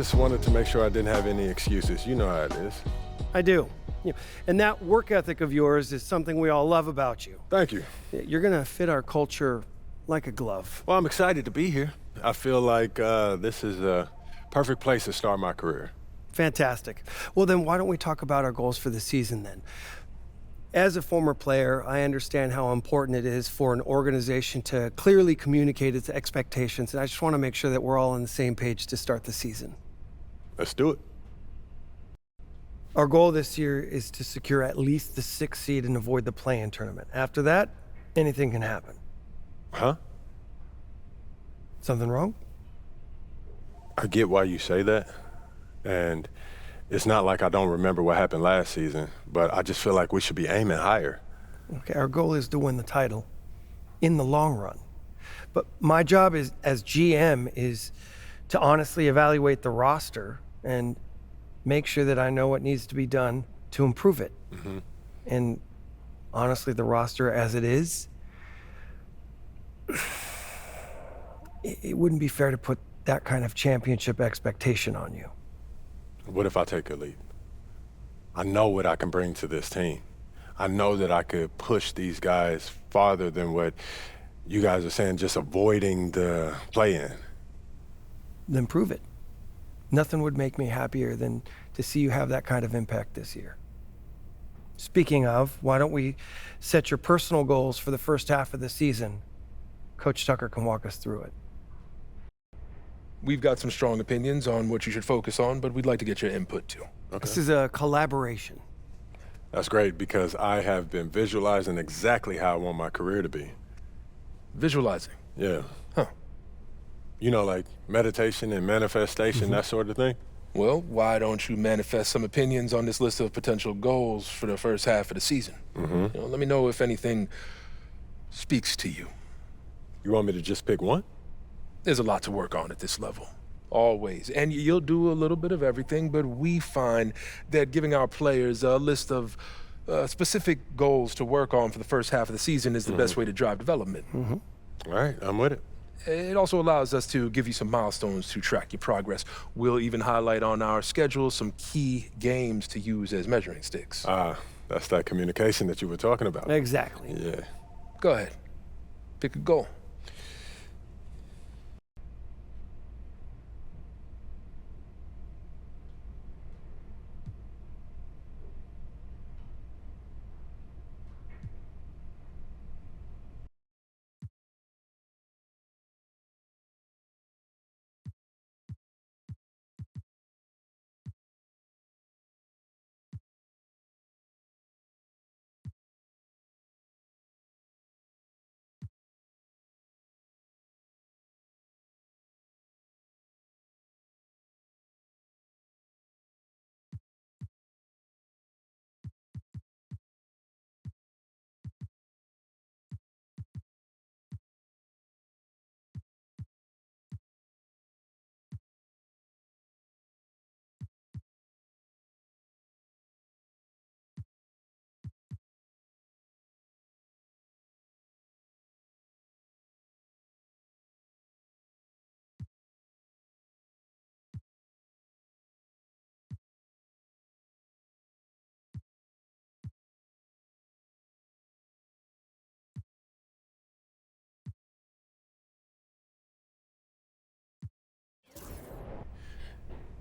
just wanted to make sure I didn't have any excuses. You know how it is. I do. And that work ethic of yours is something we all love about you. Thank you. You're gonna fit our culture like a glove. Well, I'm excited to be here. I feel like this is a perfect place to start my career. Fantastic. Well, then why don't we talk about our goals for the season then? As a former player, I understand how important it is for an organization to clearly communicate its expectations, and I just want to make sure that we're all on the same page to start the season. Let's do it. Our goal this year is to secure at least the 6th seed and avoid the play-in tournament. After that, anything can happen. Huh? Something wrong? I get why you say that, and it's not like I don't remember what happened last season, but I just feel like we should be aiming higher. Okay, our goal is to win the title in the long run. But my job as GM is to honestly evaluate the roster and make sure that I know what needs to be done to improve it. Mm-hmm. And honestly, the roster as it is, it wouldn't be fair to put that kind of championship expectation on you. What if I take a leap? I know what I can bring to this team. I know that I could push these guys farther than what you guys are saying, just avoiding the play-in. Then prove it. Nothing would make me happier than to see you have that kind of impact this year. Speaking of, why don't we set your personal goals for the first half of the season? Coach Tucker can walk us through it. We've got some strong opinions on what you should focus on, but we'd like to get your input too. Okay. This is a collaboration. That's great, because I have been visualizing exactly how I want my career to be. Visualizing? Yeah. Huh. You know, like meditation and manifestation, that sort of thing? Well, why don't you manifest some opinions on this list of potential goals for the first half of the season? Let me know if anything speaks to you. You want me to just pick one? There's a lot to work on at this level, always. And you'll do a little bit of everything, but we find that giving our players a list of specific goals to work on for the first half of the season is the best way to drive development. All right, I'm with it. It also allows us to give you some milestones to track your progress. We'll even highlight on our schedule some key games to use as measuring sticks. That's that communication that you were talking about. Exactly. Yeah. Go ahead, pick a goal.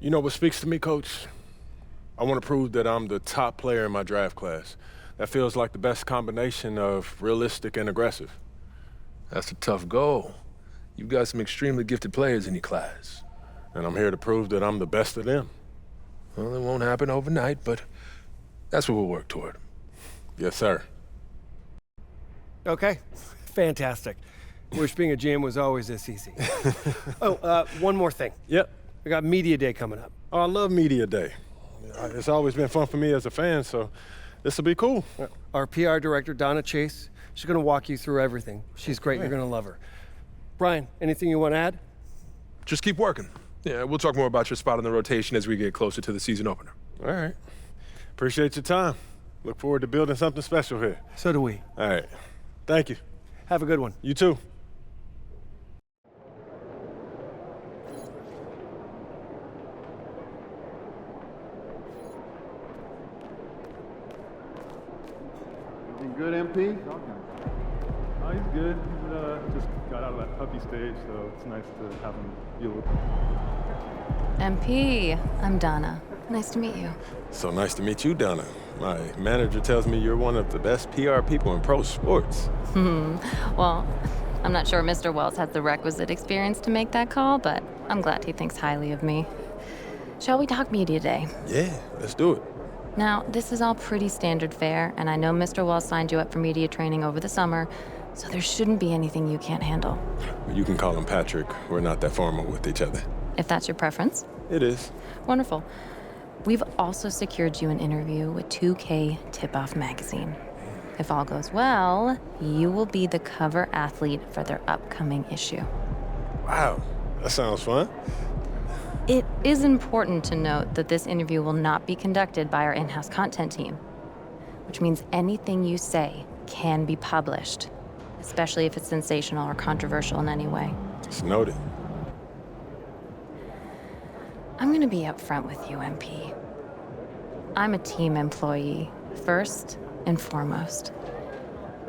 You know what speaks to me, Coach? I want to prove that I'm the top player in my draft class. That feels like the best combination of realistic and aggressive. That's a tough goal. You've got some extremely gifted players in your class. And I'm here to prove that I'm the best of them. Well, it won't happen overnight, but that's what we'll work toward. Yes, sir. Okay, fantastic. Wish being a GM was always this easy. One more thing. Yep. We got Media Day coming up. Oh, I love Media Day. It's always been fun for me as a fan, so this will be cool. Our PR director, Donna Chase, she's gonna walk you through everything. She's great, You're gonna love her. Brian, anything you want to add? Just keep working. Yeah, we'll talk more about your spot in the rotation as we get closer to the season opener. All right. Appreciate your time. Look forward to building something special here. So do we. All right. Thank you. Have a good one. You too. good, MP? Oh, he's good. He's just got out of that puppy stage, so it's nice to have him be a little. MP, I'm Donna. Nice to meet you. So nice to meet you, Donna. My manager tells me you're one of the best PR people in pro sports. Well, I'm not sure Mr. Wells has the requisite experience to make that call, but I'm glad he thinks highly of me. Shall we talk media day? Yeah, let's do it. Now, this is all pretty standard fare, and I know Mr. Wells signed you up for media training over the summer, so there shouldn't be anything you can't handle. You can call him Patrick. We're not that formal with each other. If that's your preference. It is. Wonderful. We've also secured you an interview with 2K Tip-Off magazine. If all goes well, you will be the cover athlete for their upcoming issue. Wow, that sounds fun. It is important to note that this interview will not be conducted by our in-house content team, which means anything you say can be published, especially if it's sensational or controversial in any way. It's noted. I'm gonna be upfront with you, MP. I'm a team employee, first and foremost.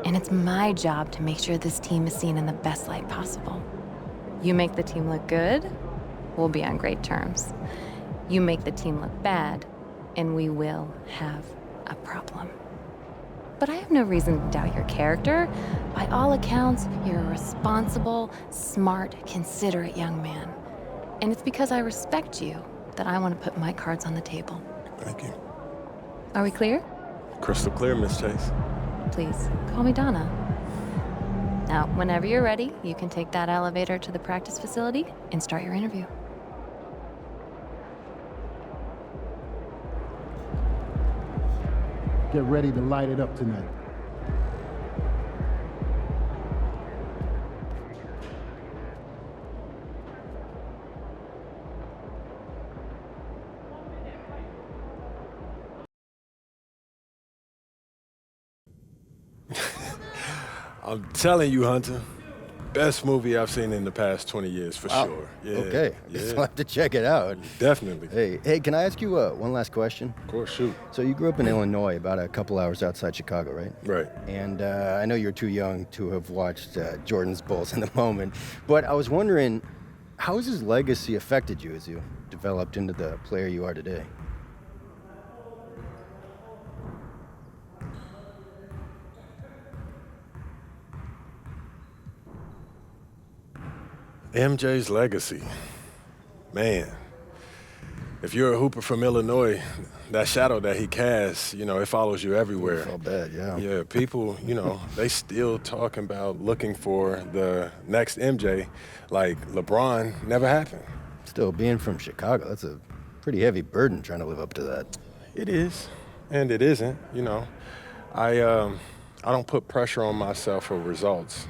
And it's my job to make sure this team is seen in the best light possible. You make the team look good, we'll be on great terms. You make the team look bad, and we will have a problem. But I have no reason to doubt your character. By all accounts, you're a responsible, smart, considerate young man. And it's because I respect you that I want to put my cards on the table. Thank you. Are we clear? Crystal clear, Miss Chase. Please, call me Donna. Now, whenever you're ready, you can take that elevator to the practice facility and start your interview. Get ready to light it up tonight. I'm telling you, Hunter, best movie I've seen in the past 20 years, for Wow. sure. Yeah, Okay, I guess yeah, I'll have to check it out. definitely. Hey, can I ask you one last question? Of course, shoot. So you grew up in Illinois, about a couple hours outside Chicago, right? Right. And I know you're too young to have watched Jordan's Bulls in the moment, but I was wondering, how has his legacy affected you as you developed into the player you are today? MJ's legacy. Man, if you're a hooper from Illinois, that shadow that he casts, it follows you everywhere. I felt bad, yeah. Yeah, people, they still talking about looking for the next MJ, like LeBron never happened. Still, being from Chicago, that's a pretty heavy burden trying to live up to that. It is, and it isn't, I don't put pressure on myself for results.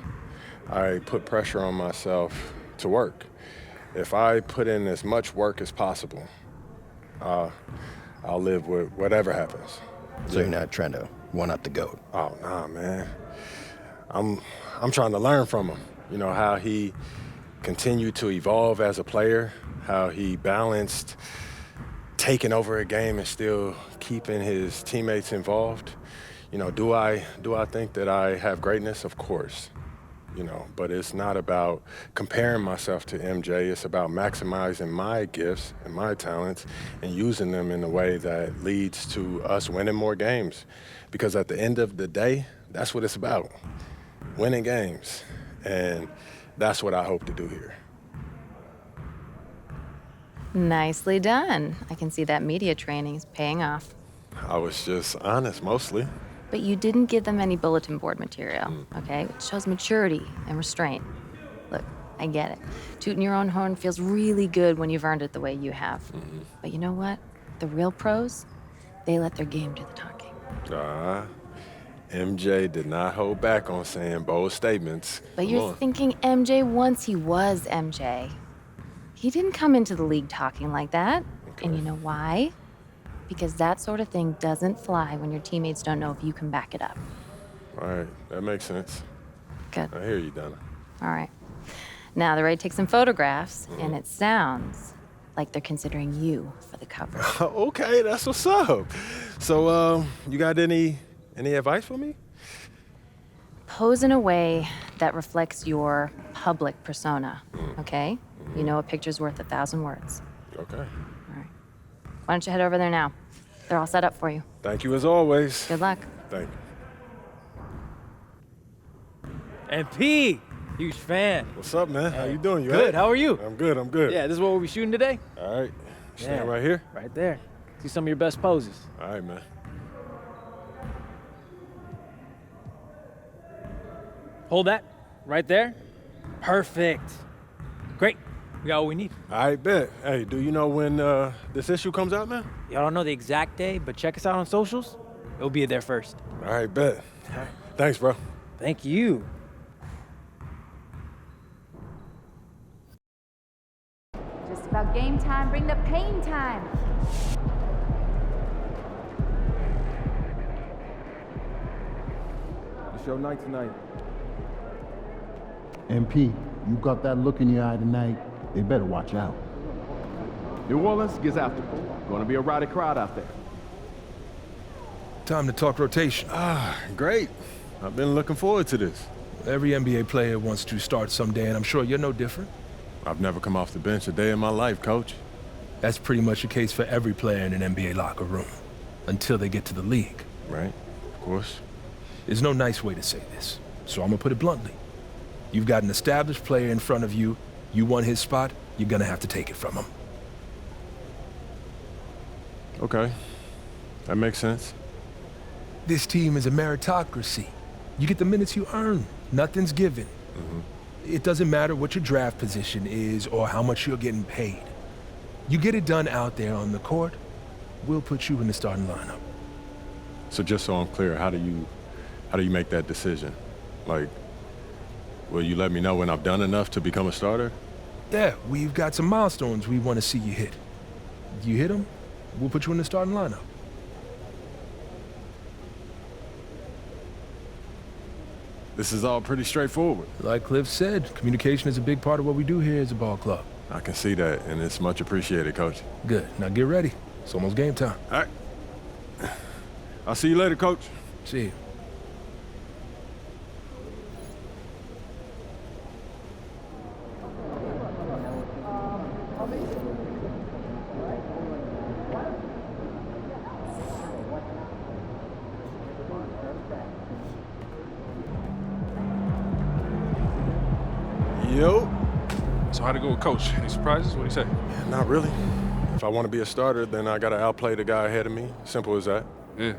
I put pressure on myself to work. If I put in as much work as possible, I'll live with whatever happens. So you're not trying to one-up the GOAT? Oh, nah, man. I'm trying to learn from him. How he continued to evolve as a player, how he balanced taking over a game and still keeping his teammates involved. Do I think that I have greatness? Of course. But it's not about comparing myself to MJ. It's about maximizing my gifts and my talents and using them in a way that leads to us winning more games. Because at the end of the day, that's what it's about, winning games. And that's what I hope to do here. Nicely done. I can see that media training is paying off. I was just honest, mostly. But you didn't give them any bulletin board material, okay? It shows maturity and restraint. Look, I get it. Tooting your own horn feels really good when you've earned it the way you have. But you know what? The real pros, they let their game do the talking. MJ did not hold back on saying bold statements. But Come you're on. thinking MJ once he was MJ. He didn't come into the league talking like that. Okay. And you know why? Because that sort of thing doesn't fly when your teammates don't know if you can back it up. All right, that makes sense. Good. I hear you, Donna. All right. Now they're ready to take some photographs, and it sounds like they're considering you for the cover. Okay, that's what's up. So, you got any advice for me? Pose in a way that reflects your public persona, okay? You know a picture's worth 1,000 words. Okay. All right. Why don't you head over there now? They're all set up for you. Thank you as always. Good luck. Thank you. MP, huge fan. What's up, man? How you doing? You Good. all right? How are you? I'm good. I'm good. Yeah, this is what we'll be shooting today. All right. Stand right here. Right there. See some of your best poses. All right, man. Hold that. Right there. Perfect. Great. We got what we need. All right, bet. Hey, do you know when this issue comes out, man? Y'all don't know the exact day, but check us out on socials. It'll be there first. All right, bet. Thanks, bro. Thank you. Just about game time, bring the pain time. It's your night tonight. MP, you got that look in your eye tonight. They better watch out. New Orleans gets after it. Gonna be a rowdy crowd out there. Time to talk rotation. Great. I've been looking forward to this. Every NBA player wants to start someday, and I'm sure you're no different. I've never come off the bench a day in my life, coach. That's pretty much the case for every player in an NBA locker room, until they get to the league. Right? Of course. There's no nice way to say this, so I'm gonna put it bluntly. You've got an established player in front of you. You want his spot, you're gonna have to take it from him. Okay. That makes sense. This team is a meritocracy. You get the minutes you earn. Nothing's given. It doesn't matter what your draft position is or how much you're getting paid. You get it done out there on the court, we'll put you in the starting lineup. So just so I'm clear, how do you make that decision? Like, will you let me know when I've done enough to become a starter? Yeah, we've got some milestones we want to see you hit. You hit them, we'll put you in the starting lineup. This is all pretty straightforward. Like Cliff said, communication is a big part of what we do here as a ball club. I can see that, and it's much appreciated, Coach. Good. Now get ready. It's almost game time. All right. I'll see you later, Coach. See you. Yo. So how'd it go with Coach? Any surprises? What'd he say? Not really. If I want to be a starter, then I got to outplay the guy ahead of me. Simple as that. Yeah.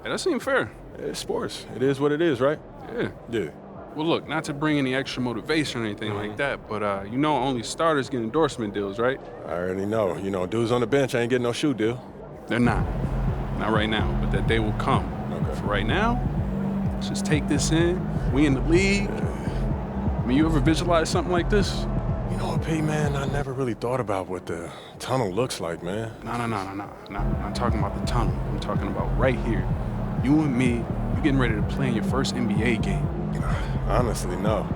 Hey, that seemed fair. It's sports. It is what it is, right? Yeah. Yeah. Well, look, not to bring any extra motivation or anything like that, but you know only starters get endorsement deals, right? I already know. You know, dudes on the bench ain't getting no shoe deal. They're not. Not right now, but that day will come. Okay. For right now, let's just take this in. We in the league. I mean, you ever visualize something like this? You know what, P, man? I never really thought about what the tunnel looks like, man. No. I'm not talking about the tunnel. I'm talking about right here. You and me, you getting ready to play in your first NBA game. Honestly, no.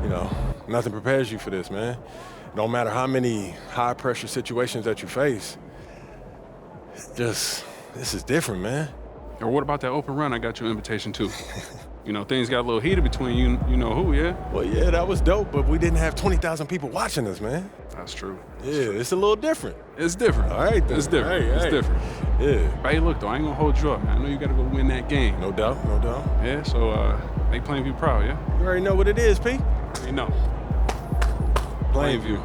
You know, nothing prepares you for this, man. No matter how many high-pressure situations that you face, this is different, man. Or what about that open run I got you an invitation to? You know, things got a little heated between you know who, yeah? Well, yeah, that was dope, but we didn't have 20,000 people watching us, man. That's true. Yeah, it's a little different. It's different. All right, then. It's different. Hey, it's hey. different. Yeah. But hey, look, though, I ain't gonna hold you up. I know you gotta go win that game. No doubt, no doubt. Yeah, so make Plainview proud, yeah? You already know what it is, P. You know. Plainview.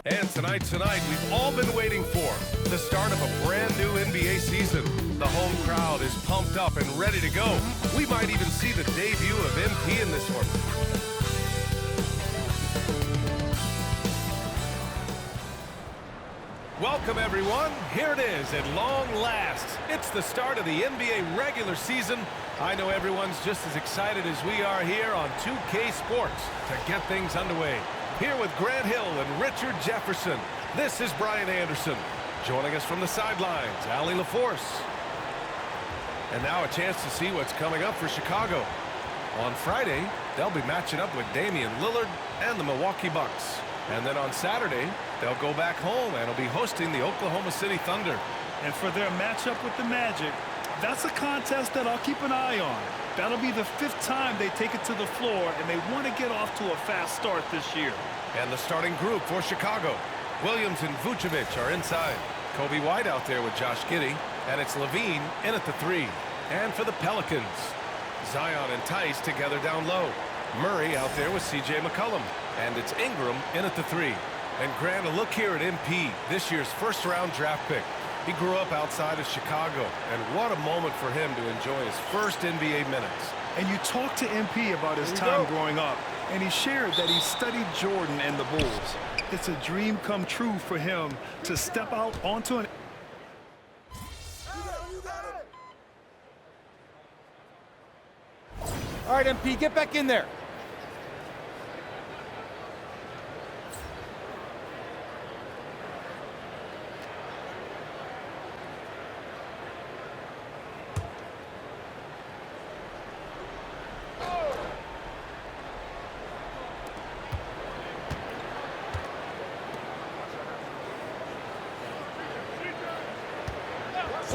And tonight, we've all been waiting for the start of a brand new NBA season. The home crowd is pumped up and ready to go. We might even see the debut of MP in this one. Welcome, everyone. Here it is at long last. It's the start of the NBA regular season. I know everyone's just as excited as we are here on 2K Sports to get things underway. Here with Grant Hill and Richard Jefferson, this is Brian Anderson. Joining us from the sidelines, Allie LaForce. And now a chance to see what's coming up for Chicago. On Friday, they'll be matching up with Damian Lillard and the Milwaukee Bucks. And then on Saturday, they'll go back home and will be hosting the Oklahoma City Thunder. And for their matchup with the Magic, that's a contest that I'll keep an eye on. That'll be the 5th time they take it to the floor, and they want to get off to a fast start this year. And the starting group for Chicago. Williams and Vucevic are inside. Kobe White out there with Josh Giddey. And it's Levine in at the 3. And for the Pelicans, Zion and Tice together down low. Murray out there with C.J. McCollum. And it's Ingram in at the 3. And Grant, a look here at MP, this year's first-round draft pick. He grew up outside of Chicago, and what a moment for him to enjoy his first NBA minutes. And you talked to MP about his time growing up, and he shared that he studied Jordan and the Bulls. It's a dream come true for him to step out onto an... All right, MP, get back in there.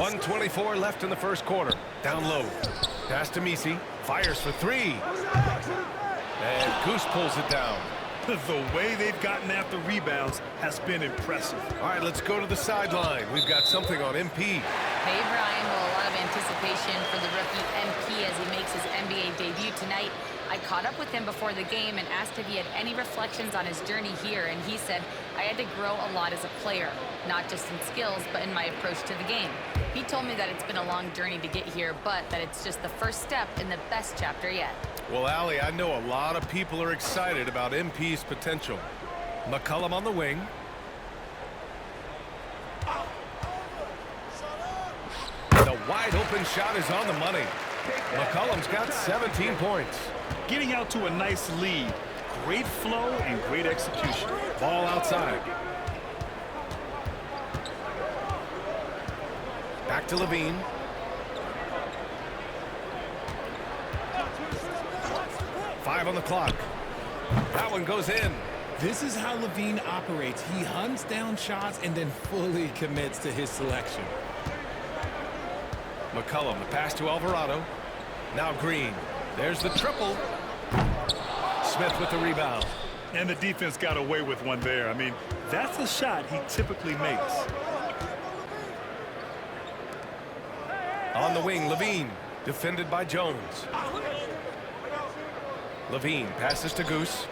.124 left in the first quarter. Down low. Pass to Misi. Fires for 3. And Goose pulls it down. The way they've gotten after rebounds has been impressive. All right, let's go to the sideline. We've got something on MP. Hey, Brian. Well, a lot of anticipation for the rookie MP as he makes his NBA debut tonight. I caught up with him before the game and asked if he had any reflections on his journey here, and he said, I had to grow a lot as a player, not just in skills, but in my approach to the game. He told me that it's been a long journey to get here, but that it's just the first step in the best chapter yet. Well, Allie, I know a lot of people are excited about MP's potential. McCollum on the wing. The wide open shot is on the money. McCollum's got 17 points. Getting out to a nice lead. Great flow and great execution. Ball outside. Back to Levine. Five on the clock. That one goes in. This is how Levine operates. He hunts down shots and then fully commits to his selection. McCollum, the pass to Alvarado. Now Green. There's the triple. Smith with the rebound. And the defense got away with one there. I mean, that's a shot he typically makes. On the wing, Levine. Defended by Jones. Levine passes to Goose.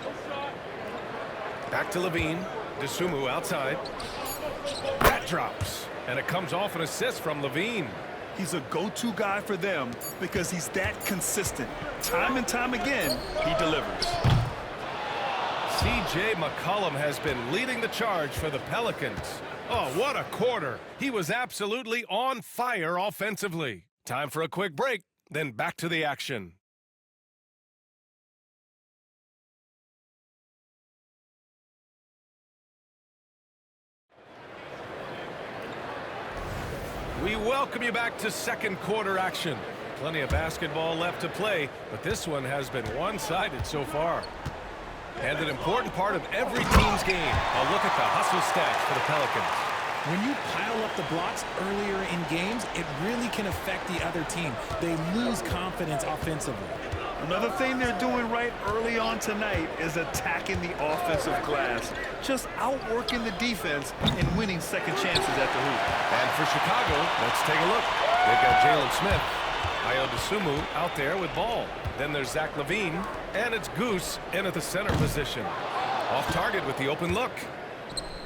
Back to Levine. DeSumo outside. That drops. And it comes off an assist from Levine. He's a go-to guy for them because he's that consistent. Time and time again, he delivers. C.J. McCollum has been leading the charge for the Pelicans. Oh, what a quarter. He was absolutely on fire offensively. Time for a quick break, then back to the action. We welcome you back to second quarter action. Plenty of basketball left to play, but this one has been one-sided so far. And an important part of every team's game. A look at the hustle stats for the Pelicans. When you pile up the blocks earlier in games, it really can affect the other team. They lose confidence offensively. Another thing they're doing right early on tonight is attacking the offensive glass. Just outworking the defense and winning second chances at the hoop. And for Chicago, let's take a look. They've got Jalen Smith, Ayo DeSumo out there with ball. Then there's Zach LaVine, and it's Goose in at the center position. Off target with the open look.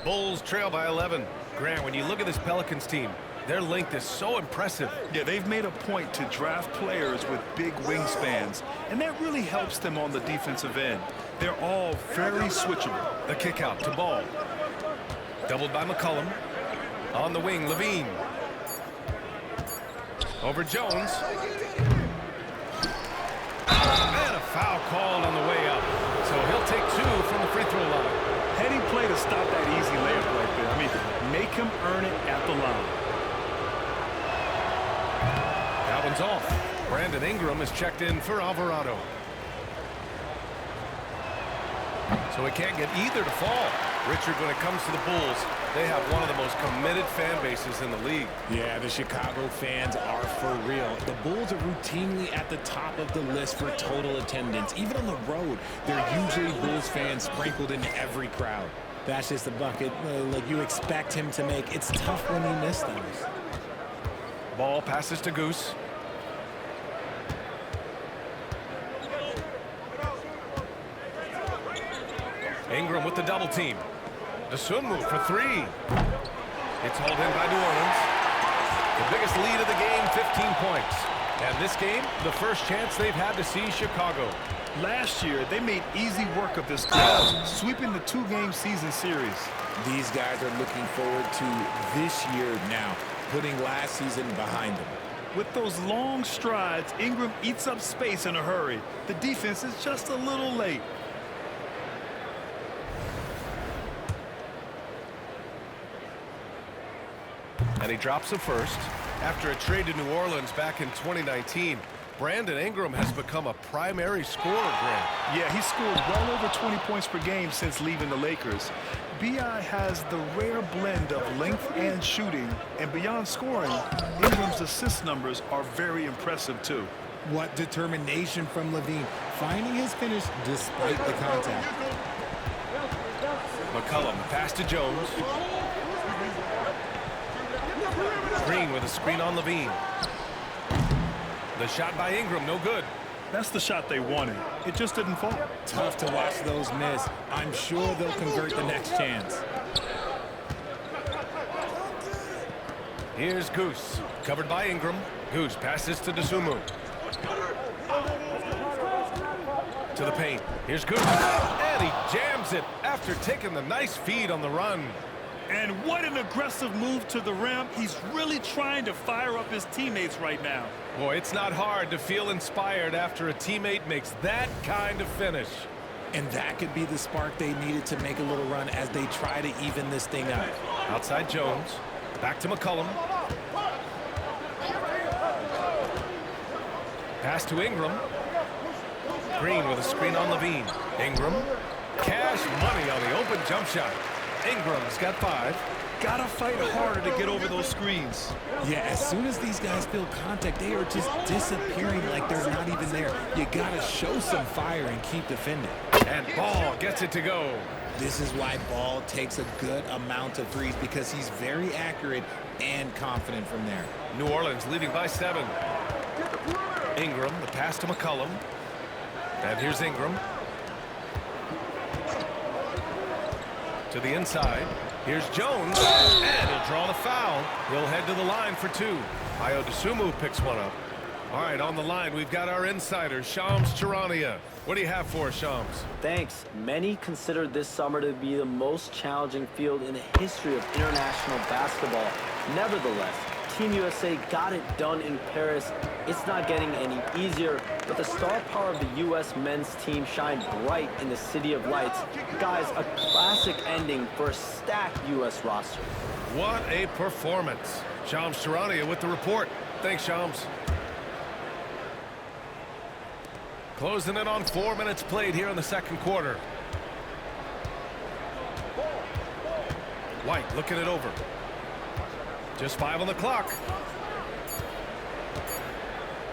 Bulls trail by 11. Grant, when you look at this Pelicans team, their length is so impressive. Yeah, they've made a point to draft players with big wingspans, and that really helps them on the defensive end. They're all very switchable. The kick out to Ball. Doubled by McCollum. On the wing, Levine. Over Jones. And a foul called on the way up. So he'll take 2 from the free throw line. Heady play to stop that easy layup right there. I mean, make him earn it at the line. That one's off. Brandon Ingram is checked in for Alvarado. So he can't get either to fall. Richard, when it comes to the Bulls, they have one of the most committed fan bases in the league. Yeah, the Chicago fans are for real. The Bulls are routinely at the top of the list for total attendance. Even on the road, there are usually Bulls fans sprinkled in every crowd. That's just a bucket like you expect him to make. It's tough when you miss those. Ball passes to Goose. Ingram with the double team. Dosunmu for 3. It's hauled in by New Orleans. The biggest lead of the game, 15 points. And this game, the first chance they've had to see Chicago. Last year, they made easy work of this crowd, sweeping the 2-game season series. These guys are looking forward to this year now, putting last season behind them. With those long strides, Ingram eats up space in a hurry. The defense is just a little late. And he drops the first. After a trade to New Orleans back in 2019, Brandon Ingram has become a primary scorer, Grant. Yeah, he's scored well over 20 points per game since leaving the Lakers. B.I. has the rare blend of length and shooting, and beyond scoring, Ingram's assist numbers are very impressive too. What determination from Levine, finding his finish despite the contact. McCollum, pass to Jones. Green with a screen on Levine. The shot by Ingram, no good. That's the shot they wanted. It just didn't fall. Tough to watch those miss. I'm sure they'll convert the next chance. Here's Goose, covered by Ingram. Goose passes to Dosunmu. To the paint. Here's Goose. And he jams it after taking the nice feed on the run. And what an aggressive move to the rim. He's really trying to fire up his teammates right now. Boy, it's not hard to feel inspired after a teammate makes that kind of finish. And that could be the spark they needed to make a little run as they try to even this thing up. Outside Jones. Back to McCollum. Pass to Ingram. Green with a screen on Levine. Ingram. Cash money on the open jump shot. Ingram's got 5. Gotta fight harder to get over those screens. Yeah, as soon as these guys feel contact, they are just disappearing like they're not even there. You gotta show some fire and keep defending. And Ball gets it to go. This is why Ball takes a good amount of threes, because he's very accurate and confident from there. New Orleans leading by 7. Ingram, the pass to McCollum. And here's Ingram. To the inside. Here's Jones. And he'll draw the foul. He'll head to the line for 2. Ayo Dosunmu picks one up. All right, on the line, we've got our insider, Shams Charania. What do you have for us, Shams? Thanks. Many consider this summer to be the most challenging field in the history of international basketball. Nevertheless, Team USA got it done in Paris. It's not getting any easier, but the star power of the U.S. men's team shined bright in the City of Lights. Guys, a classic ending for a stacked U.S. roster. What a performance. Shams Charania with the report. Thanks, Shams. Closing in on 4 minutes played here in the second quarter. White looking it over. Just 5 on the clock.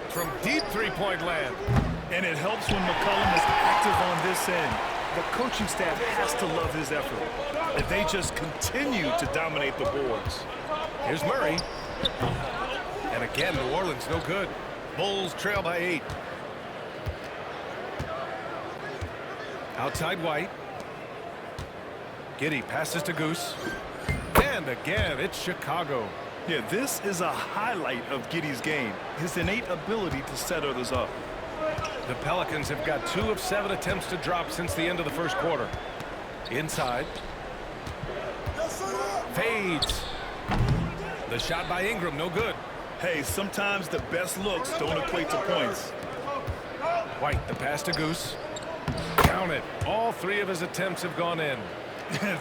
From deep three-point land. And it helps when McCollum is active on this end. The coaching staff has to love his effort. And they just continue to dominate the boards. Here's Murray. And again, New Orleans no good. Bulls trail by 8. Outside White. Giddey passes to Goose. And again, it's Chicago. Yeah, this is a highlight of Giddey's game, his innate ability to set others up. The Pelicans have got 2 of 7 attempts to drop since the end of the first quarter. Inside. Fades. The shot by Ingram, no good. Hey, sometimes the best looks don't equate to points. White, the pass to Goose. Count it. All 3 of his attempts have gone in.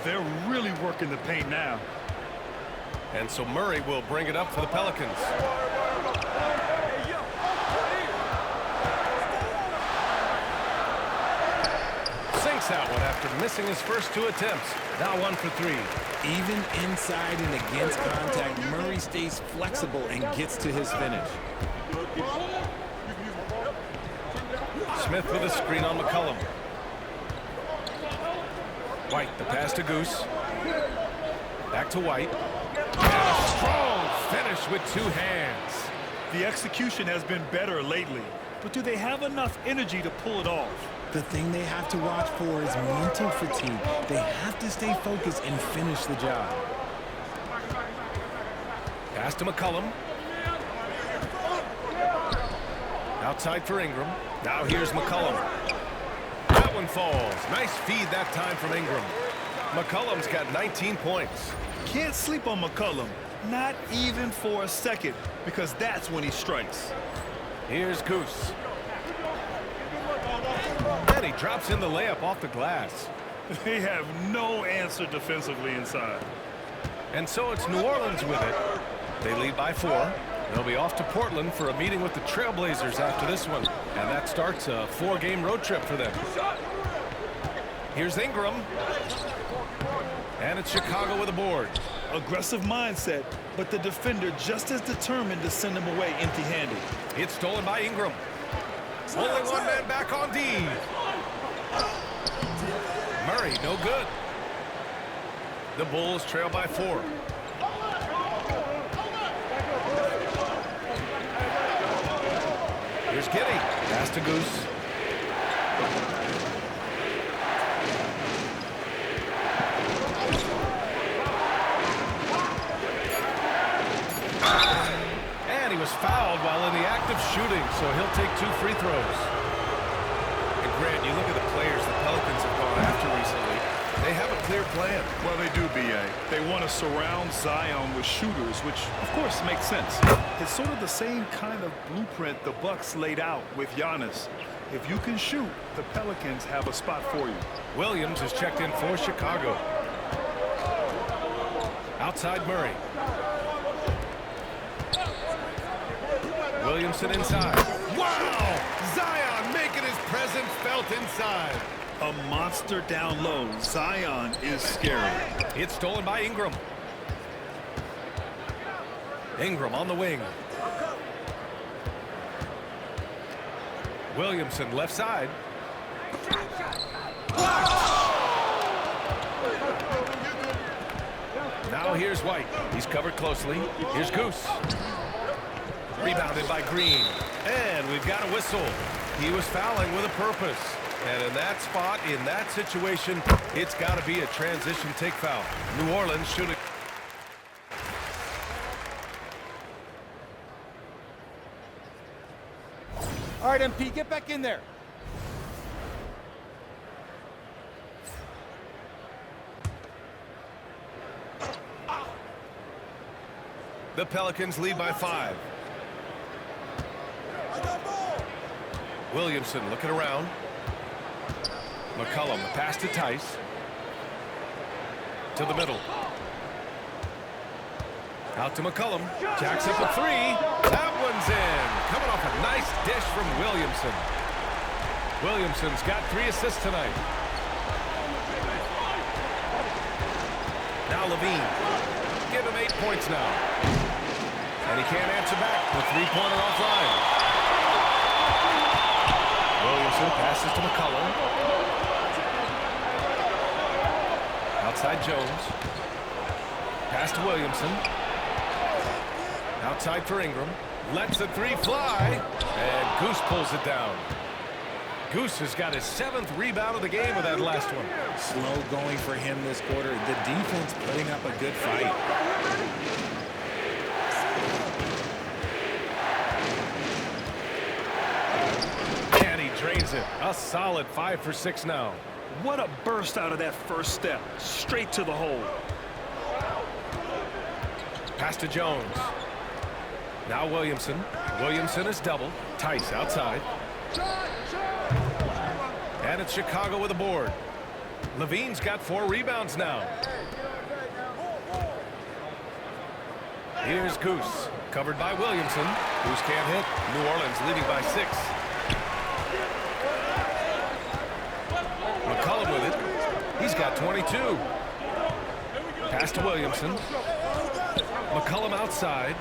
They're really working the paint now. And so Murray will bring it up for the Pelicans. Sinks that one after missing his first 2 attempts. Now 1 for 3. Even inside and against contact, Murray stays flexible and gets to his finish. Smith with a screen on McCollum. White, the pass to Goose. Back to White. And a strong finish with 2 hands. The execution has been better lately, but do they have enough energy to pull it off? The thing they have to watch for is mental fatigue. They have to stay focused and finish the job. Pass to McCollum. Outside for Ingram. Now here's McCollum. That one falls. Nice feed that time from Ingram. McCollum's got 19 points. Can't sleep on McCollum, not even for a second, because that's when he strikes. Here's Goose. And he drops in the layup off the glass. They have no answer defensively inside. And so it's New Orleans with it. They lead by 4. They'll be off to Portland for a meeting with the Trailblazers after this one. And that starts a 4-game road trip for them. Here's Ingram. And it's Chicago with a board. Aggressive mindset, but the defender just as determined to send him away empty-handed. It's stolen by Ingram. Only 1 man back on D. Murray, no good. The Bulls trail by 4. Here's Giddey. Pass to Goose. And he was fouled while in the act of shooting, so he'll take 2 free throws. And Grant, you look at the players the Pelicans have gone after recently. They have a clear plan. Well, they do, B.A. They want to surround Zion with shooters, which, of course, makes sense. It's sort of the same kind of blueprint the Bucks laid out with Giannis. If you can shoot, the Pelicans have a spot for you. Williams is checked in for Chicago. Outside Murray. Williamson inside. Wow! Zion making his presence felt inside. A monster down low. Zion is scary. It's stolen by Ingram. Ingram on the wing. Williamson left side. Now here's White. He's covered closely. Here's Goose. Rebounded by Green. And we've got a whistle. He was fouling with a purpose. And in that spot, in that situation, it's got to be a transition take foul. New Orleans should have. All right, MP, get back in there. The Pelicans lead by 5. Williamson looking around. McCollum, the pass to Tice. To the middle. Out to McCollum. Jacks up a 3. That one's in. Coming off a nice dish from Williamson. Williamson's got 3 assists tonight. Now Levine. Give him 8 points now. And he can't answer back. The 3-pointer offline. Williamson passes to McCollum. Outside Jones. Pass to Williamson. Outside for Ingram. Lets the 3 fly. And Goose pulls it down. Goose has got his 7th rebound of the game with that last one. Slow going for him this quarter. The defense putting up a good fight. And he drains it. A solid 5 for 6 now. What a burst out of that first step. Straight to the hole. Pass to Jones. Now Williamson. Williamson is doubled. Tice outside. And it's Chicago with a board. Levine's got 4 rebounds now. Here's Goose. Covered by Williamson. Goose can't hit. New Orleans leading by 6. McCollum with it. He's got 22. Pass to Williamson. McCollum outside.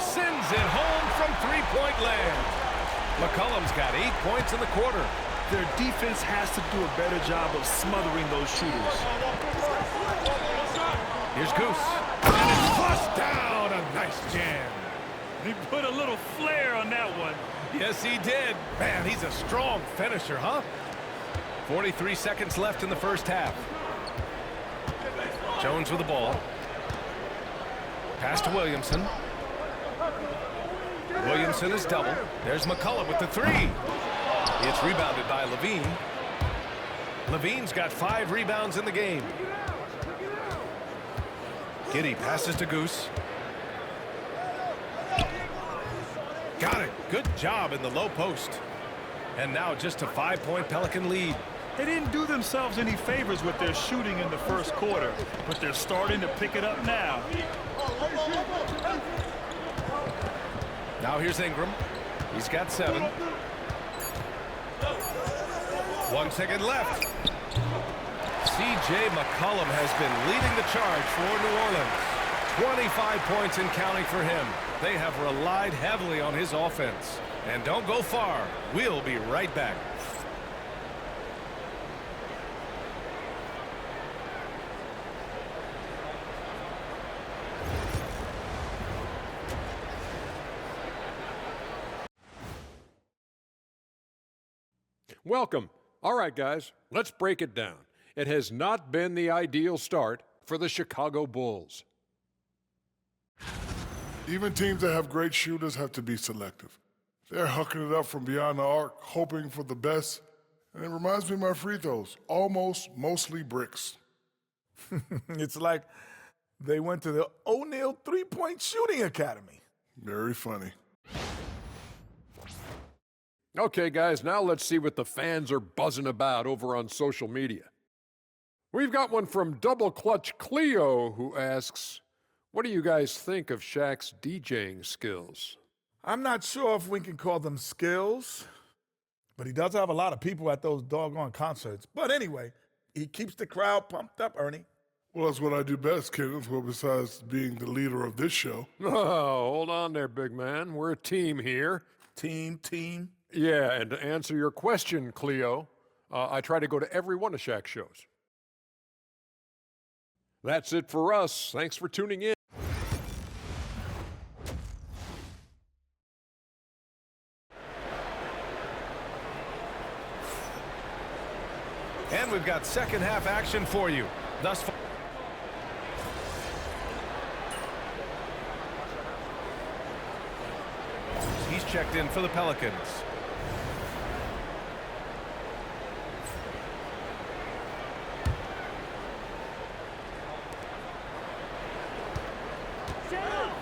Sends it home from three-point land. McCollum's got 8 points in the quarter. Their defense has to do a better job of smothering those shooters. Here's Goose. And it's flushed down. A nice jam. He put a little flair on that one. Yes, he did. Man, he's a strong finisher, huh? 43 seconds left in the first half. Jones with the ball. Pass to Williamson. Williamson is double. There's McCollum with the 3. It's rebounded by Levine. Levine's got 5 rebounds in the game. Giddey passes to Goose. Got it. Good job in the low post. And now just a 5-point Pelican lead. They didn't do themselves any favors with their shooting in the first quarter, but they're starting to pick it up now. Now here's Ingram. He's got 7. 1 second left. C.J. McCollum has been leading the charge for New Orleans. 25 points and counting for him. They have relied heavily on his offense. And don't go far. We'll be right back. Welcome. All right, guys, let's break it down. It has not been the ideal start for the Chicago Bulls. Even teams that have great shooters have to be selective. They're hucking it up from beyond the arc, hoping for the best. And it reminds me of my free throws, almost mostly bricks. It's like they went to the O'Neal three-point shooting academy. Very funny. Okay, guys, now let's see what the fans are buzzing about over on social media. We've got one from Double Clutch Cleo who asks, what do you guys think of Shaq's DJing skills? I'm not sure if we can call them skills, but he does have a lot of people at those doggone concerts. But anyway, he keeps the crowd pumped up, Ernie. Well, that's what I do best, Kenneth, well, besides being the leader of this show. Oh, hold on there, big man. We're a team here. Team. Yeah, and to answer your question, Cleo, I try to go to every one of Shaq's shows. That's it for us. Thanks for tuning in. And we've got second half action for you. Thus far. He's checked in for the Pelicans.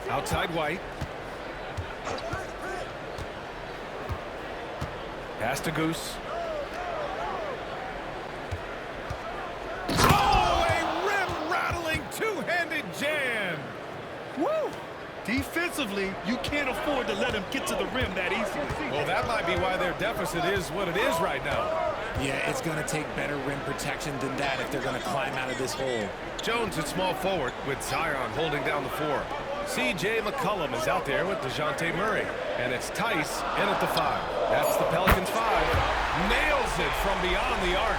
Outside White. Pass to Goose. Oh, a rim-rattling two-handed jam. Woo! Defensively, you can't afford to let him get to the rim that easily. Well, that might be why their deficit is what it is right now. Yeah, it's going to take better rim protection than that if they're going to climb out of this hole. Jones at small forward with Zion holding down the 4. C.J. McCollum is out there with DeJounte Murray. And it's Tice in at the 5. That's the Pelicans' 5. Nails it from beyond the arc.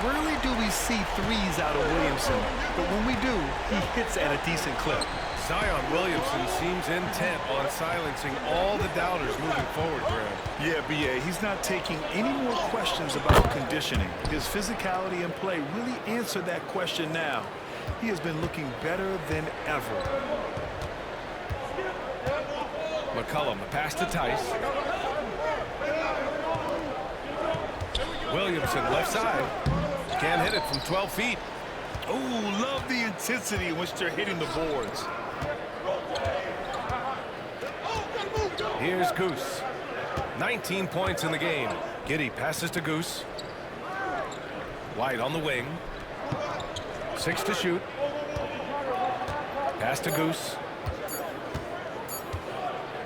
Rarely do we see threes out of Williamson, but when we do, he hits at a decent clip. Zion Williamson seems intent on silencing all the doubters moving forward, Graham. Yeah, B.A., he's not taking any more questions about conditioning. His physicality and play really answer that question now. He has been looking better than ever. McCollum, the pass to Tice. Williamson, left side. Can't hit it from 12 feet. Oh, love the intensity in which they're hitting the boards. Here's Goose. 19 points in the game. Giddey passes to Goose. White on the wing. 6 to shoot. Pass to Goose.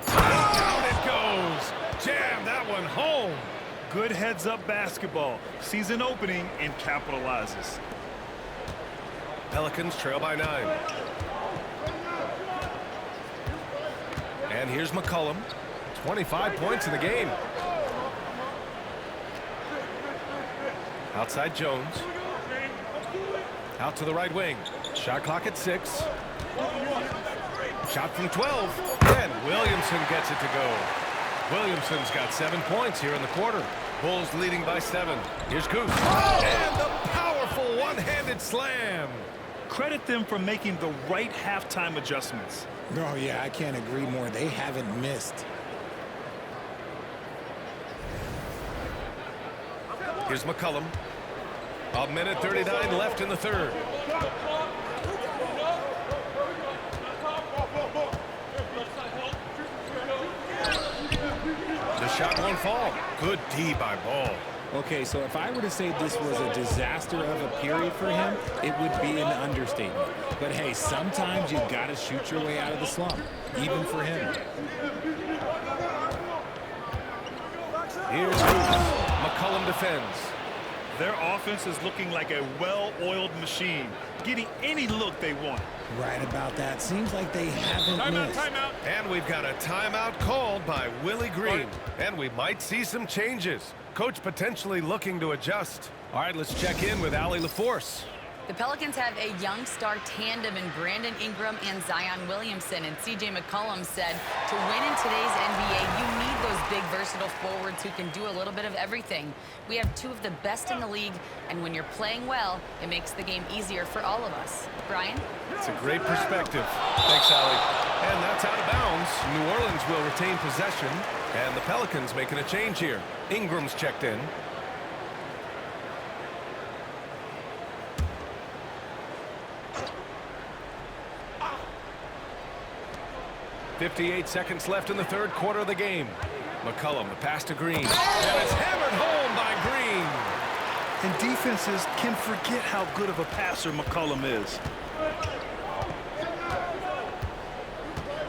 Down it goes. Jam that one home. Good heads-up basketball. Sees an opening and capitalizes. Pelicans trail by 9. And here's McCollum. 25 points in the game. Outside Jones. Out to the right wing. Shot clock at 6. Shot from 12. And Williamson gets it to go. Williamson's got 7 points here in the quarter. Bulls leading by 7. Here's Goose. And the powerful one-handed slam. Credit them for making the right halftime adjustments. Oh, yeah, I can't agree more. They haven't missed. Here's McCollum. 1:39 left in the third. The shot won't fall. Good D by Ball. Okay, so if I were to say this was a disaster of a period for him, it would be an understatement. But hey, sometimes you gotta shoot your way out of the slump, even for him. Here's Goose. McCollum defends. Their offense is looking like a well-oiled machine, getting any look they want. Right about that. Seems like they haven't missed. Timeout. And we've got a timeout called by Willie Green. And we might see some changes. Coach potentially looking to adjust. All right, let's check in with Allie LaForce. The Pelicans have a young star tandem in Brandon Ingram and Zion Williamson. And C.J. McCollum said, to win in today's NBA, you need those big, versatile forwards who can do a little bit of everything. We have 2 of the best in the league, and when you're playing well, it makes the game easier for all of us. Brian? It's a great perspective. Thanks, Allie. And that's out of bounds. New Orleans will retain possession, and the Pelicans making a change here. Ingram's checked in. .58 seconds left in the third quarter of the game. McCollum, the pass to Green. And it's hammered home by Green. And defenses can forget how good of a passer McCollum is.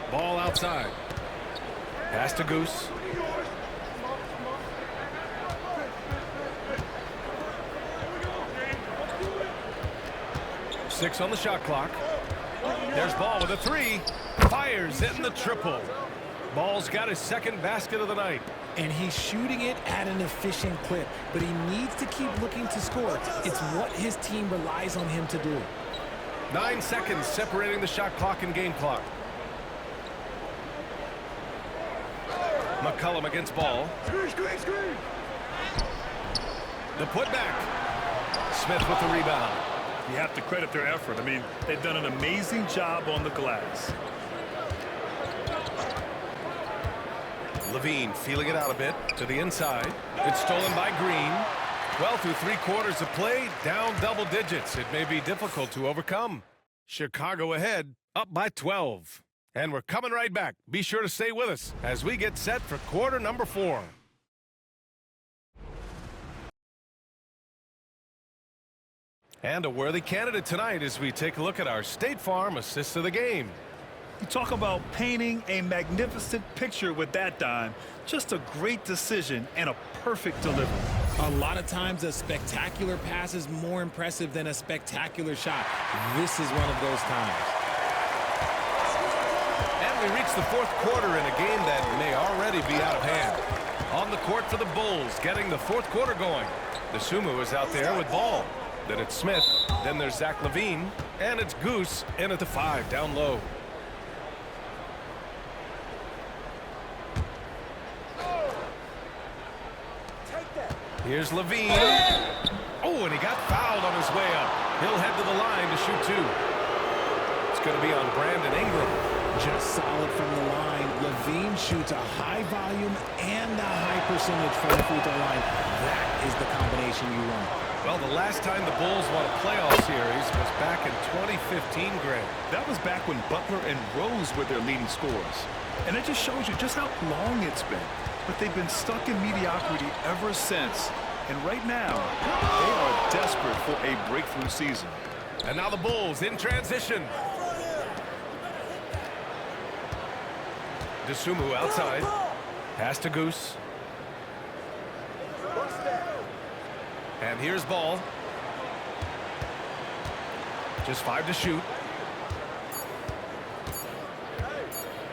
Ball outside. Pass to Goose. .6 on the shot clock. There's Ball with a 3. Fires in the triple. Ball's got his second basket of the night. And he's shooting it at an efficient clip, but he needs to keep looking to score. It's what his team relies on him to do. 9 seconds separating the shot clock and game clock. McCollum against Ball. The putback. Smith with the rebound. You have to credit their effort. I mean, they've done an amazing job on the glass. Levine feeling it out a bit to the inside. It's stolen by Green. Well, through 3 quarters of play, down double digits. It may be difficult to overcome. Chicago ahead, up by 12. And we're coming right back. Be sure to stay with us as we get set for quarter number 4. And a worthy candidate tonight as we take a look at our State Farm assist of the game. You talk about painting a magnificent picture with that dime. Just a great decision and a perfect delivery. A lot of times a spectacular pass is more impressive than a spectacular shot. This is one of those times. And we reach the 4th quarter in a game that may already be out of hand. On the court for the Bulls, getting the fourth quarter going. Dosunmu is out there with ball. Then it's Smith. Then there's Zach LaVine. And it's Goose in at the 5 down low. Here's LaVine. Oh, and he got fouled on his way up. He'll head to the line to shoot 2. It's going to be on Brandon Ingram. Just solid from the line. LaVine shoots a high volume and a high percentage from the free throw line. That is the combination you want. Well, the last time the Bulls won a playoff series was back in 2015, Greg. That was back when Butler and Rose were their leading scorers. And it just shows you just how long it's been. But they've been stuck in mediocrity ever since. And right now, they are desperate for a breakthrough season. And now the Bulls in transition. Dosunmu outside. Pass to Goose. And here's Ball. Just 5 to shoot.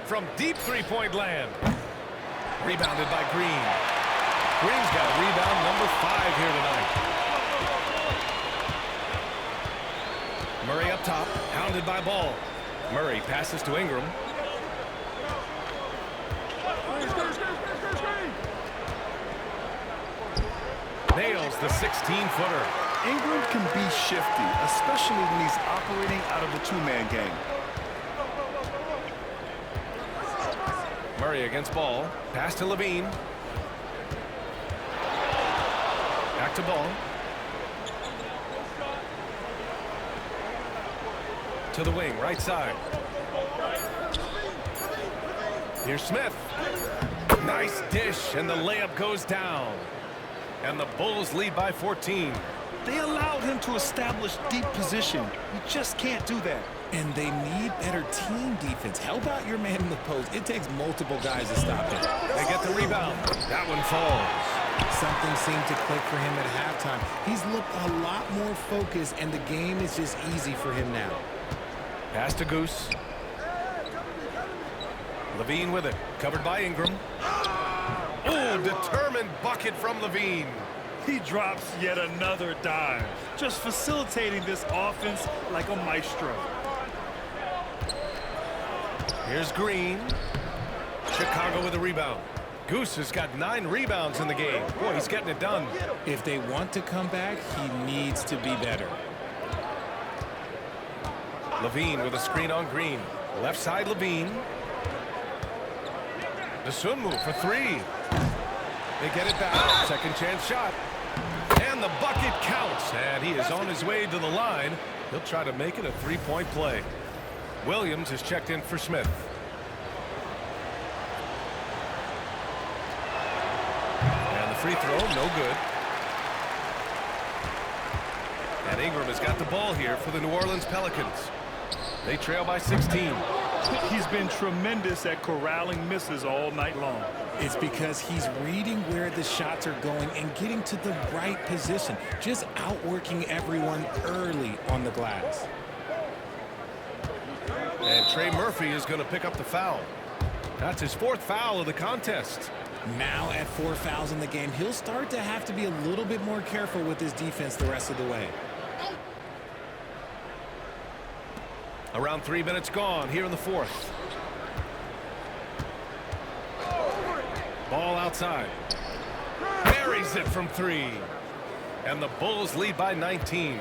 From deep three-point land. Rebounded by Green. Green's got rebound number 5 here tonight. Murray up top, hounded by Ball. Murray passes to Ingram. Nails the 16-footer. Ingram can be shifty, especially when he's operating out of the two-man game. Murray against Ball. Pass to LaVine. Back to Ball. To the wing, right side. Here's Smith. Nice dish, and the layup goes down. And the Bulls lead by 14. They allowed him to establish deep position. You just can't do that. And they need better team defense. Help out your man in the post. It takes multiple guys to stop him. They get the rebound. That one falls. Something seemed to click for him at halftime. He's looked a lot more focused, and the game is just easy for him now. Pass to Goose. LaVine with it. Covered by Ingram. Oh, determined bucket from LaVine. He drops yet another dime, just facilitating this offense like a maestro. Here's Green. Chicago with a rebound. Goose has got 9 rebounds in the game. Boy, he's getting it done. If they want to come back, he needs to be better. LaVine with a screen on Green. Left side, LaVine. Dosunmu for 3. They get it back. Second chance shot. And the bucket counts. And he is on his way to the line. He'll try to make it a 3-point play. Williams is checked in for Smith. And the free throw, no good. And Ingram has got the ball here for the New Orleans Pelicans. They trail by 16. He's been tremendous at corralling misses all night long. It's because he's reading where the shots are going and getting to the right position, just outworking everyone early on the glass. And Trey Murphy is going to pick up the foul. That's his 4th foul of the contest. Now at 4 fouls in the game, he'll start to have to be a little bit more careful with his defense the rest of the way. Around 3 minutes gone here in the 4th. Ball outside. Buries it from 3. And the Bulls lead by 19.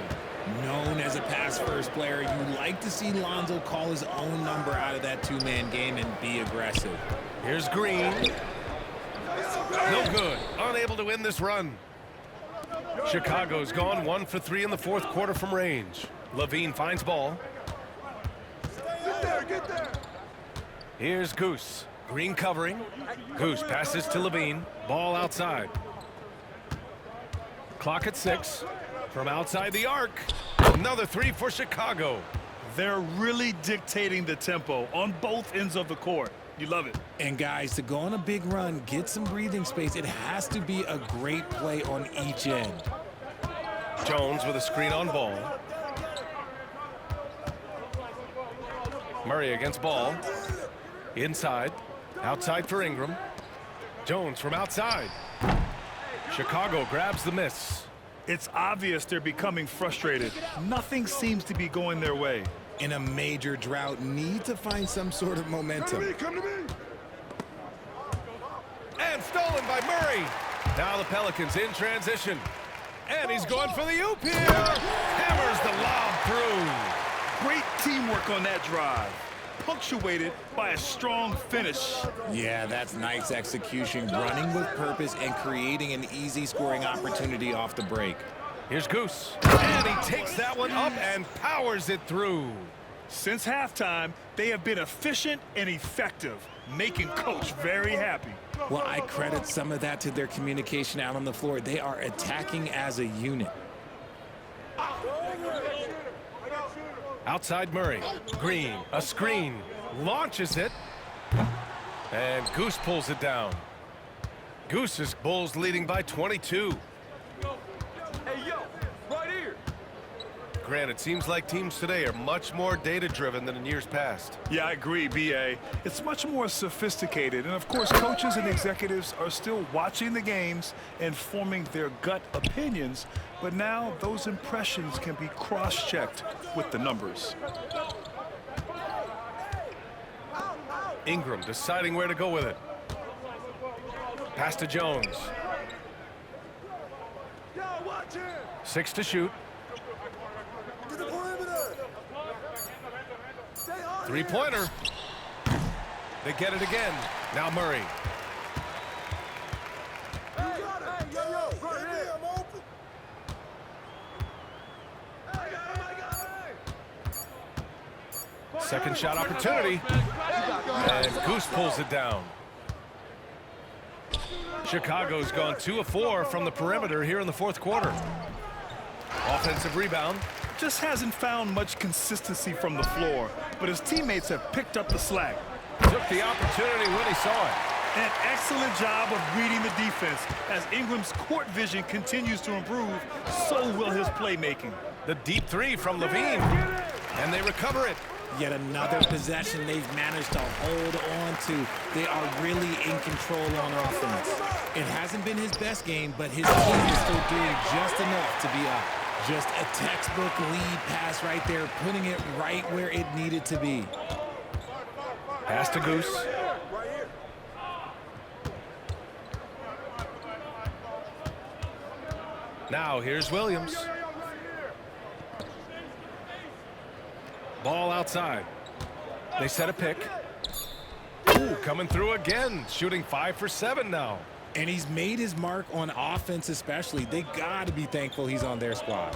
Known as a pass-first player, you like to see Lonzo call his own number out of that two-man game and be aggressive. Here's Green. No good. Unable to win this run. Chicago's gone 1 for 3 in the 4th quarter from range. LaVine finds Ball. Get there. Here's Goose. Green covering. Goose passes to LaVine. Ball outside. Clock at 6. From outside the arc. Another 3 for Chicago. They're really dictating the tempo on both ends of the court. You love it. And guys, to go on a big run, get some breathing space, it has to be a great play on each end. Jones with a screen on Ball. Murray against Ball. Inside. Outside for Ingram. Jones from outside. Chicago grabs the miss. It's obvious they're becoming frustrated. Nothing seems to be going their way. In a major drought, need to find some sort of momentum. Come to me. And stolen by Murray. Now the Pelicans in transition. And he's going for the oop here. Hammers the lob through. Great teamwork on that drive, punctuated by a strong finish. Yeah, that's nice execution, running with purpose and creating an easy scoring opportunity off the break. Here's Goose. And he takes that one up and powers it through. Since halftime, they have been efficient and effective, making Coach very happy. Well, I credit some of that to their communication out on the floor. They are attacking as a unit. Outside Murray. Green, a screen, launches it. And Goose pulls it down. Goose's Bulls leading by 22. Hey, yo, right here. Grant, it seems like teams today are much more data-driven than in years past. Yeah, I agree, B.A. It's much more sophisticated. And, of course, coaches and executives are still watching the games and forming their gut opinions. But now those impressions can be cross-checked with the numbers. Ingram deciding where to go with it. Pass to Jones. 6 to shoot. Three-pointer. They get it again. Now Murray. Second shot opportunity. And Goose pulls it down. Chicago's gone 2 of 4 from the perimeter here in the fourth quarter. Offensive rebound. Just hasn't found much consistency from the floor, but his teammates have picked up the slack. Took the opportunity when he saw it. An excellent job of reading the defense. As Ingram's court vision continues to improve, so will his playmaking. The deep three from Levine. And they recover it. Yet another possession they've managed to hold on to. They are really in control on offense. It hasn't been his best game, but his team is still doing just enough to be up. Just a textbook lead pass right there, putting it right where it needed to be. Pass to Goose. Now here's Williams. Ball outside. They set a pick. Ooh, coming through again, shooting 5 for 7 now. And he's made his mark on offense especially. They got to be thankful he's on their squad.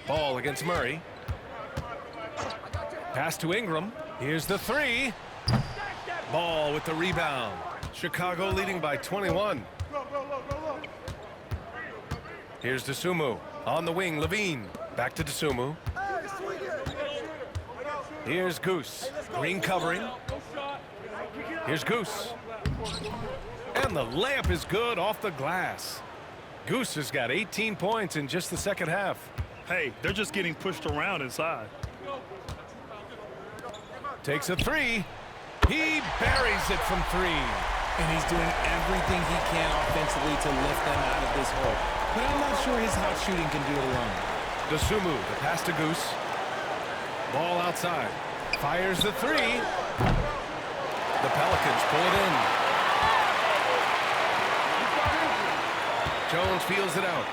Ball against Murray. Pass to Ingram. Here's the three. Ball with the rebound. Chicago leading by 21. Here's Dosunmu. On the wing, Levine. Back to Dosunmu. Here's Goose. Green covering. Here's Goose. And the layup is good off the glass. Goose has got 18 points in just the second half. Hey, they're just getting pushed around inside. Takes a three. He buries it from 3. And he's doing everything he can offensively to lift them out of this hole. But I'm not sure his hot shooting can do it alone. Dosunmu, the pass to Goose. Ball outside. Fires the 3. The Pelicans pull it in. Jones feels it out.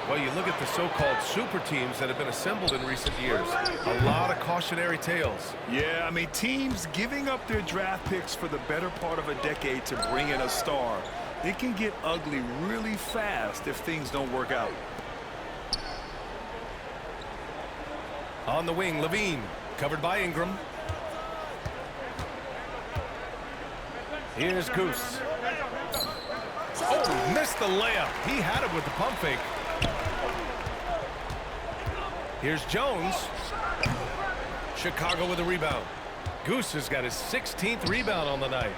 Well, you look at the so-called super teams that have been assembled in recent years. A lot of cautionary tales. Yeah, I mean, teams giving up their draft picks for the better part of a decade to bring in a star. It can get ugly really fast if things don't work out. On the wing, Levine, covered by Ingram. Here's Goose. Oh, missed the layup. He had it with the pump fake. Here's Jones. Chicago with a rebound. Goose has got his 16th rebound on the night.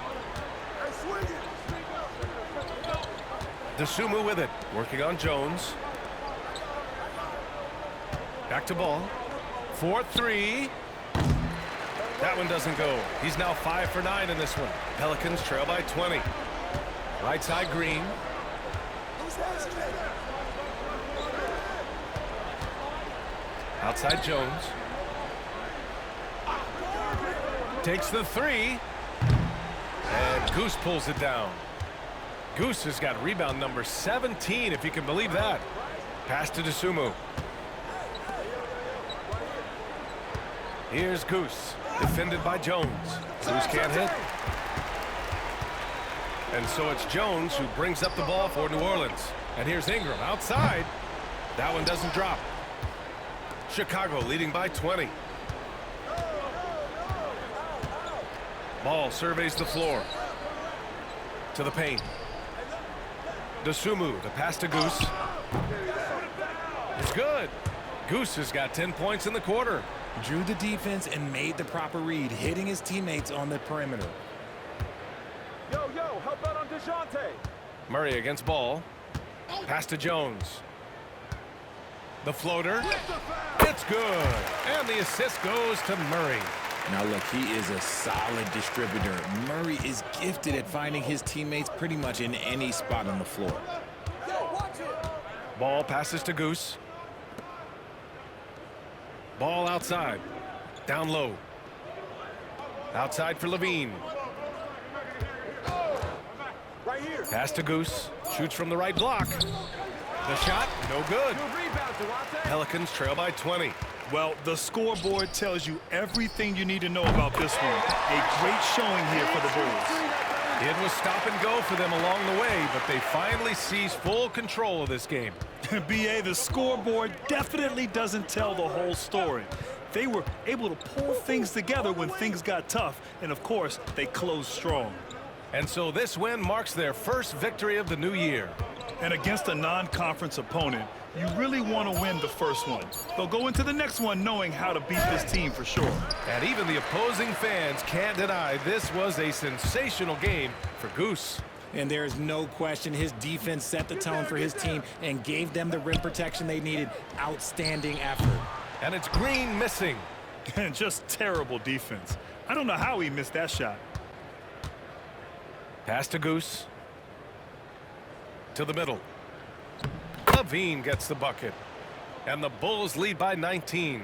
Dosunmu with it, working on Jones. Back to ball. 4-3. That one doesn't go. He's now 5 for 9 in this one. Pelicans trail by 20. Right side Green. Outside Jones. Takes the 3. And Goose pulls it down. Goose has got rebound number 17, if you can believe that. Pass to Dosunmu. Here's Goose, defended by Jones. Goose can't hit. And so it's Jones who brings up the ball for New Orleans. And here's Ingram outside. That one doesn't drop. Chicago leading by 20. Ball surveys the floor. To the paint. Dosunmu, the pass to Goose. It's good. Goose has got 10 points in the quarter. Drew the defense and made the proper read, hitting his teammates on the perimeter. Yo, how about on DeJounte? Murray against Ball. Pass to Jones. The floater. It's good. And the assist goes to Murray. Now look, he is a solid distributor. Murray is gifted at finding his teammates pretty much in any spot on the floor. Ball passes to Goose. Ball outside. Down low. Outside for Levine. Pass to Goose. Shoots from the right block. The shot, no good. Pelicans trail by 20. Well, the scoreboard tells you everything you need to know about this one. A great showing here for the Bulls. It was stop and go for them along the way, but they finally seized full control of this game. BA, the scoreboard definitely doesn't tell the whole story. They were able to pull things together when things got tough, and of course, they closed strong. And so this win marks their first victory of the new year. And against a non-conference opponent, you really want to win the first one. They'll go into the next one knowing how to beat this team for sure. And even the opposing fans can't deny this was a sensational game for Goose. And there's no question his defense set the tone for his team and gave them the rim protection they needed. Outstanding effort. And it's Green missing. And just terrible defense. I don't know how he missed that shot. Pass to Goose. To the middle. Levine gets the bucket. And the Bulls lead by 19.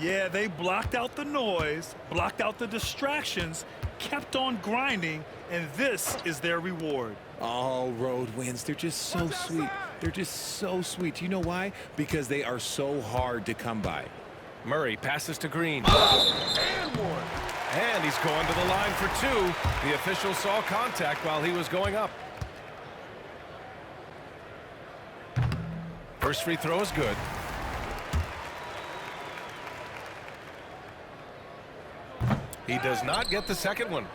Yeah, they blocked out the noise, blocked out the distractions, kept on grinding, and this is their reward. Oh, road wins. They're just so sweet. They're just so sweet. You know why? Because they are so hard to come by. Murray passes to Green. And one. And he's going to the line for 2. The official saw contact while he was going up. First free throw is good. He does not get the second one.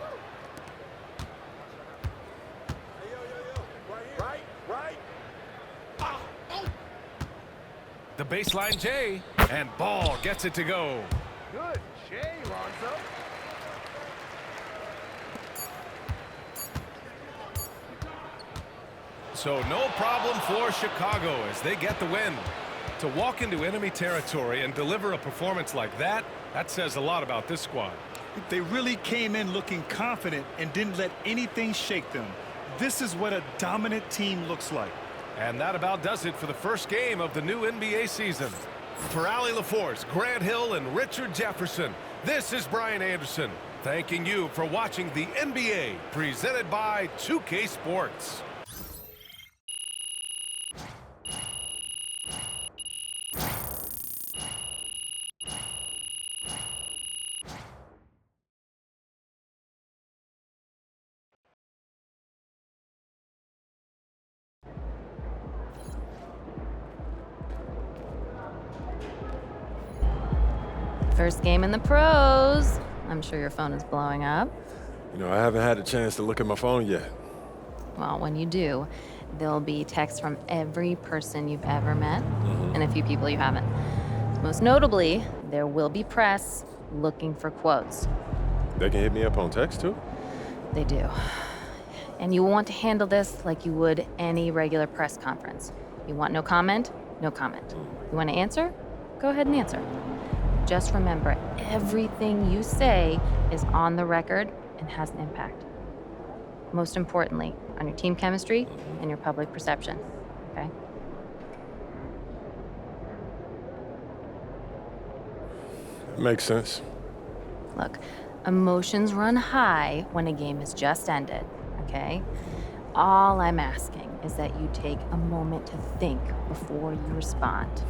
The baseline J, and Ball gets it to go. Good Jay, Lonzo. So no problem for Chicago as they get the win. To walk into enemy territory and deliver a performance like that, that says a lot about this squad. They really came in looking confident and didn't let anything shake them. This is what a dominant team looks like. And that about does it for the first game of the new NBA season. For Allie LaForce, Grant Hill, and Richard Jefferson, this is Brian Anderson, thanking you for watching the NBA presented by 2K Sports. First game in the pros. I'm sure your phone is blowing up. You know, I haven't had a chance to look at my phone yet. Well, when you do, there'll be texts from every person you've ever met and a few people you haven't. Most notably, there will be press looking for quotes. They can hit me up on text too? They do. And you want to handle this like you would any regular press conference. You want no comment? No comment. You want to answer? Go ahead and answer. Just remember, everything you say is on the record and has an impact. Most importantly, on your team chemistry and your public perception, okay? Makes sense. Look, emotions run high when a game has just ended, okay? All I'm asking is that you take a moment to think before you respond.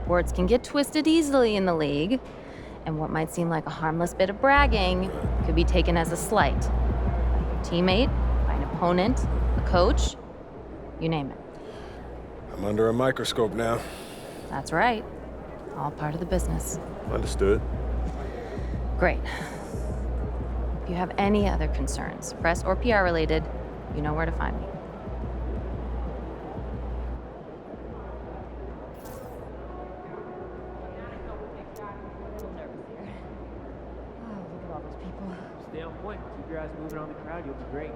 Words can get twisted easily in the league, and what might seem like a harmless bit of bragging could be taken as a slight by your teammate, by an opponent, a coach, you name it. I'm under a microscope now. That's right. All part of the business. Understood. Great. If you have any other concerns, press or PR related, you know where to find me. Stay on point. Keep your eyes moving on the crowd. You'll be great.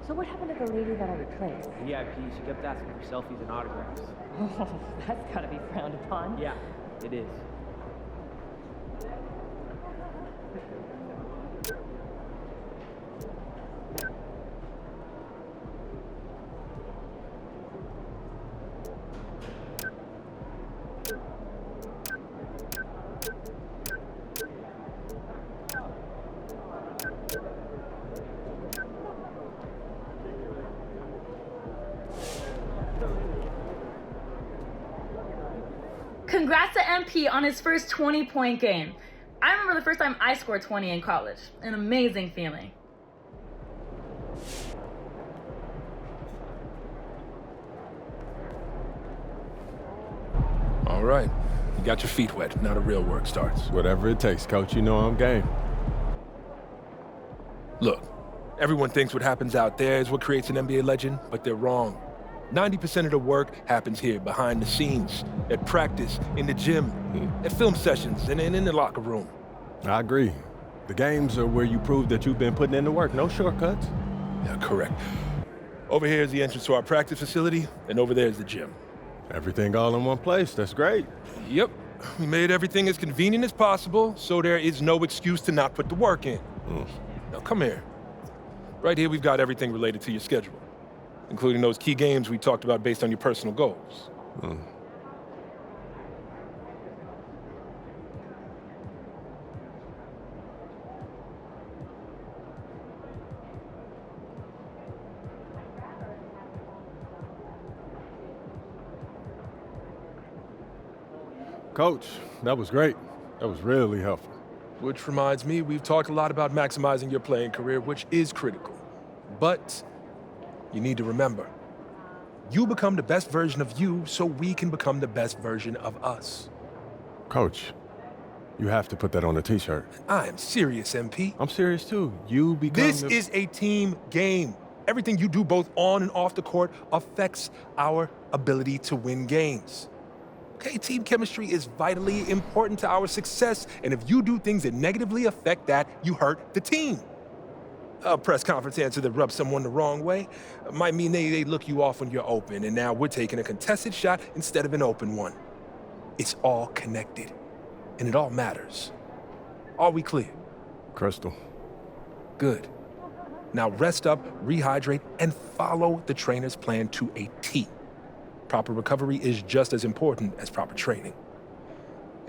So what happened to the lady that I replaced? VIP, she kept asking for selfies and autographs. Oh, that's gotta be frowned upon. Yeah, it is. Congrats to MP on his first 20-point game. I remember the first time I scored 20 in college. An amazing feeling. All right. You got your feet wet. Now the real work starts. Whatever it takes, Coach. You know I'm game. Look, everyone thinks what happens out there is what creates an NBA legend, but they're wrong. 90% of the work happens here, behind the scenes, at practice, in the gym, at film sessions, and in the locker room. I agree. The games are where you prove that you've been putting in the work. No shortcuts. Yeah, correct. Over here is the entrance to our practice facility, and over there is the gym. Everything all in one place. That's great. Yep. We made everything as convenient as possible, so there is no excuse to not put the work in. Now, come here. Right here, we've got everything related to your schedule, including those key games we talked about based on your personal goals. Coach, that was great. That was really helpful. Which reminds me, we've talked a lot about maximizing your playing career, which is critical. But you need to remember, you become the best version of you so we can become the best version of us. Coach, you have to put that on a t-shirt. I am serious, MP. I'm serious too. You become This is a team game. Everything you do both on and off the court affects our ability to win games. Okay, team chemistry is vitally important to our success, and if you do things that negatively affect that, you hurt the team. A press conference answer that rubs someone the wrong way might mean they look you off when you're open, and now we're taking a contested shot instead of an open one. It's all connected, and it all matters. Are we clear? Crystal. Good. Now rest up, rehydrate, and follow the trainer's plan to a T. Proper recovery is just as important as proper training.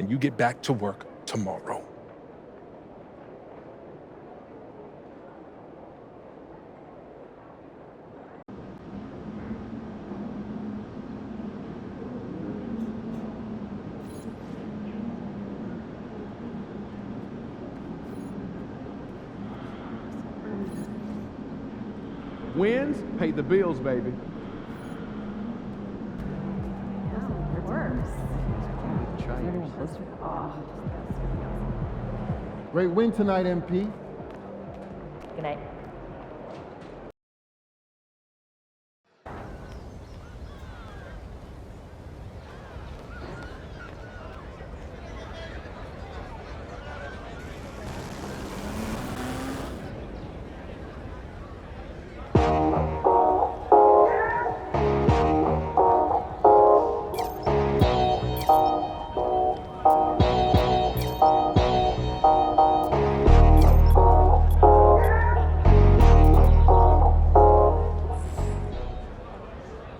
And you get back to work tomorrow. Wins pay the bills, baby. Great win tonight, MP. Good night.